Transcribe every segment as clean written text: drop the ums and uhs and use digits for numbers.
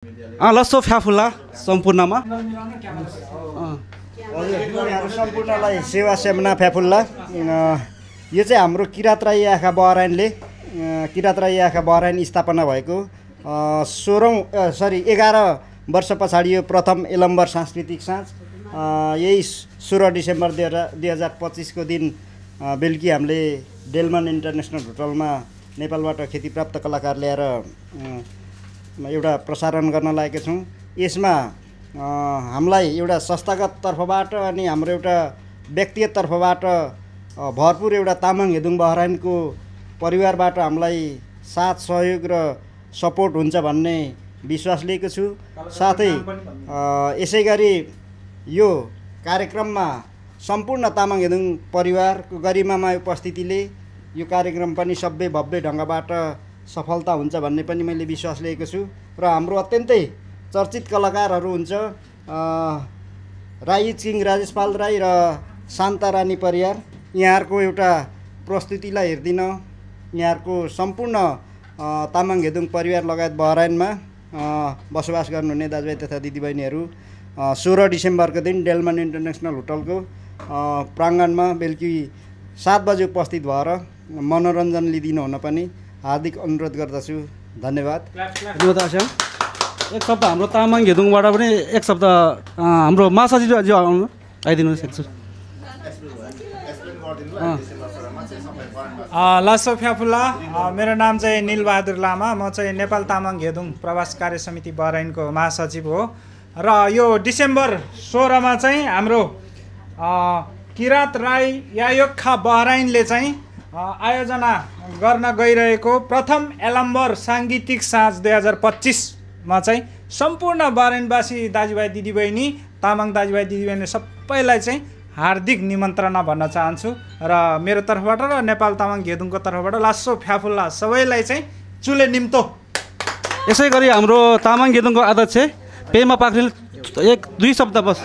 लस्सो फ्याफुल्ला सम्पूर्णमा सम्पूर्णलाई सेवा सेमना फ्याफुल्ला। यो चाहिँ हाम्रो किरात राई आँखा बहराइनले किरात राई आँखा बहराइन स्थापना भएको 11 वर्ष पछाडि यो प्रथम एलम्बर सांस्कृतिक साँझ यही 16 डिसेम्बर 2025 को दिन बेलुकी हामीले डेलमन इन्टरनेसनल होटलमा नेपालबाट ख्यातिप्राप्त कलाकार ल्याएर एउटा प्रसारण गर्न लागेका छौँ। यसमा हामीलाई एउटा संस्थागत तर्फबाट अनि हाम्रो एउटा व्यक्तिगत तर्फबाट भरपुर एउटा तामाङ हेदुङ बहराइनको परिवारबाट हामीलाई साथ सहयोग र सपोर्ट हुन्छ भन्ने विश्वास लिएको छु। साथै यसै गरी यो कार्यक्रममा सम्पूर्ण तामाङ हेदुङ परिवारको गरिमामय उपस्थितिले यो कार्यक्रम पनि सबै भव्य ढङ्गबाट सफलता हुन्छ भन्ने पनि मैले विश्वास लिएको छु। र हाम्रो अत्यन्तै चर्चित कलाकारहरू हुन्छ राई किङ राजेश पाल राई र शान्ता रानी परियार। यहाँहरूको एउटा प्रस्तुतिलाई हेर्दिन यहाँहरूको सम्पूर्ण तामाङ हेदुङ परिवार लगायत बहराइनमा बसोबास गर्नुहुने दाजुभाइ तथा दिदीबहिनीहरू 16 डिसेम्बरको दिन डेलमन इन्टरनेसनल होटलको प्राङ्गणमा बेलुकी 7 बजे उपस्थित भएर मनोरञ्जन लिदिनु हुन पनि हार्दिक अनुरोध गर्दछु। धन्यवाद। एक शब्द हाम्रो तामाङ हेदुङबाट पनि एक शब्द हाम्रो महासचिव आइदिनु सक्छु। लस्सो फ्याफुल्ला। मेरो नाम चाहिँ निलबहादुर लामा। म चाहिँ नेपाल तामाङ हेदुङ प्रवास कार्य समिति बहराइनको महासचिव हो। र यो डिसेम्बर 16 मा चाहिँ हाम्रो किरात राई यायोक्खा बहराइनले चाहिँ आयोजना गर्न गइरहेको प्रथम एलम्बर साङ्गीतिक साँझ 2025 मा चाहिँ सम्पूर्ण बहराइनवासी दाजुभाइ दिदीबहिनी तामाङ दाजुभाइ दिदीबहिनी सबैलाई चाहिँ हार्दिक निमन्त्रणा भन्न चाहन्छु। र मेरो तर्फबाट र नेपाल तामाङ हेदुङको तर्फबाट लास्सो फ्याफुल्ला सबैलाई चाहिँ चुले निम्तो। यसै गरी हाम्रो तामाङ हेदुङको अध्यक्ष पेमा पाखरिल दुई शब्द बस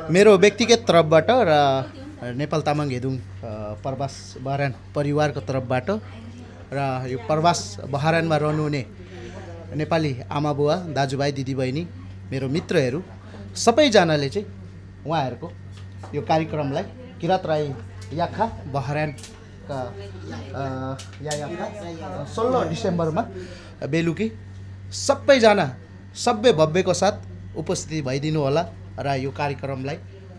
मेरो व्यक्तिगत तर्फबाट र नेपाल तामाङ हेदुङ प्रवास बहराइन परिवारको तर्फबाट र यो प्रवास बहराइनमा रहनुहुने नेपाली आमा बुवा दाजुभाइ दिदीबहिनी मेरो मित्रहरू सबैजनाले चाहिँ उहाँहरूको यो कार्यक्रमलाई किरात राई याखा बहराइनका 16 डिसेम्बरमा बेलुकी सबैजना सभ्य भव्यको साथ उपस्थिति भइदिनु होला र यो कार्यक्रमलाई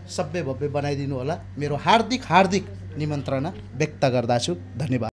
सभ्य भव्य बनाइदिनु होला। मेरो हार्दिक निमन्त्रणा व्यक्त गर्दछु। धन्यवाद।